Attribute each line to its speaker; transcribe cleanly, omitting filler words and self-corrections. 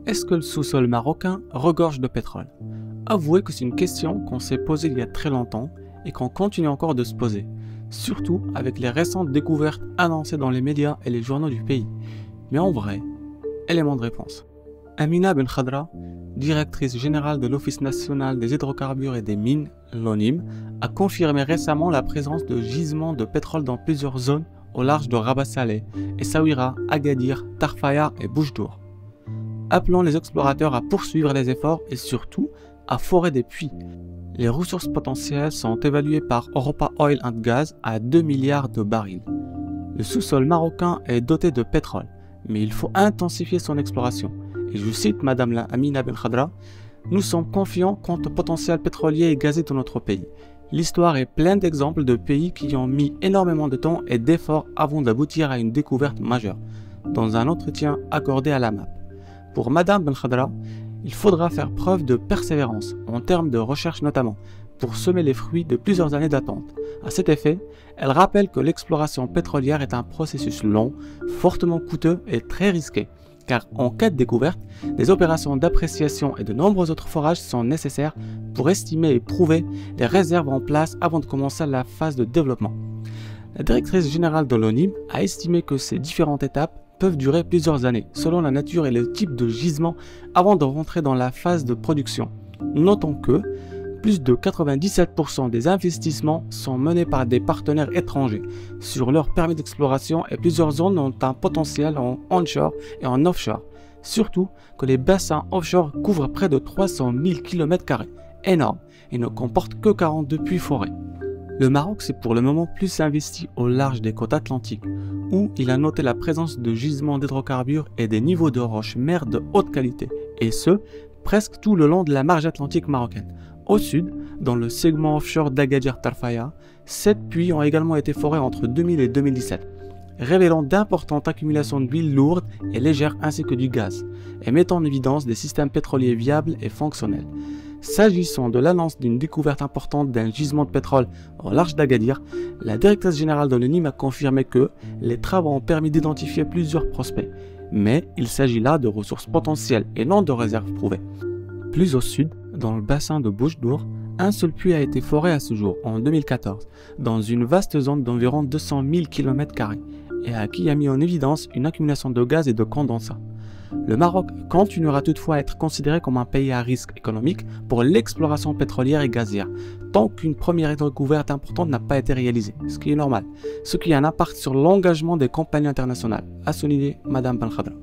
Speaker 1: Est-ce que le sous-sol marocain regorge de pétrole? Avouez que c'est une question qu'on s'est posée il y a très longtemps et qu'on continue encore de se poser, surtout avec les récentes découvertes annoncées dans les médias et les journaux du pays. Mais en vrai, élément de réponse. Amina Ben Khadra, directrice générale de l'Office national des hydrocarbures et des mines, l'ONHYM, a confirmé récemment la présence de gisements de pétrole dans plusieurs zones au large de Rabat Salé, Essaouira, Agadir, Tarfaya et Boujdour. Appelant les explorateurs à poursuivre les efforts et surtout à forer des puits. Les ressources potentielles sont évaluées par Europa Oil and Gas à 2 milliards de barils. Le sous-sol marocain est doté de pétrole, mais il faut intensifier son exploration. Et je cite Madame la Amina Ben Khadra, « Nous sommes confiants quant au potentiel pétrolier et gazier de notre pays. L'histoire est pleine d'exemples de pays qui ont mis énormément de temps et d'efforts avant d'aboutir à une découverte majeure. » Dans un entretien accordé à la MAP. Pour Madame Ben Khadra, il faudra faire preuve de persévérance, en termes de recherche notamment, pour semer les fruits de plusieurs années d'attente. À cet effet, elle rappelle que l'exploration pétrolière est un processus long, fortement coûteux et très risqué, car en cas de découverte, des opérations d'appréciation et de nombreux autres forages sont nécessaires pour estimer et prouver les réserves en place avant de commencer la phase de développement. La directrice générale de l'ONHYM a estimé que ces différentes étapes peuvent durer plusieurs années, selon la nature et le type de gisement avant de rentrer dans la phase de production. Notons que plus de 97% des investissements sont menés par des partenaires étrangers sur leur permis d'exploration et plusieurs zones ont un potentiel en onshore et en offshore. Surtout que les bassins offshore couvrent près de 300 000 km², énorme, et ne comportent que 42 puits forêts. Le Maroc s'est pour le moment plus investi au large des côtes atlantiques, où il a noté la présence de gisements d'hydrocarbures et des niveaux de roches mères de haute qualité, et ce, presque tout le long de la marge atlantique marocaine. Au sud, dans le segment offshore d'Agadir Tarfaya, 7 puits ont également été forés entre 2000 et 2017, révélant d'importantes accumulations d'huile lourde et légère ainsi que du gaz, et mettant en évidence des systèmes pétroliers viables et fonctionnels. S'agissant de l'annonce d'une découverte importante d'un gisement de pétrole au large d'Agadir, la directrice générale de l'ONHYM a confirmé que les travaux ont permis d'identifier plusieurs prospects, mais il s'agit là de ressources potentielles et non de réserves prouvées. Plus au sud, dans le bassin de Boujdour, un seul puits a été foré à ce jour, en 2014, dans une vaste zone d'environ 200 000 km² et qui a mis en évidence une accumulation de gaz et de condensat. Le Maroc continuera toutefois à être considéré comme un pays à risque économique pour l'exploration pétrolière et gazière, tant qu'une première découverte importante n'a pas été réalisée, ce qui est normal, ce qui a un impact sur l'engagement des compagnies internationales, a souligné Madame Ben Khadra.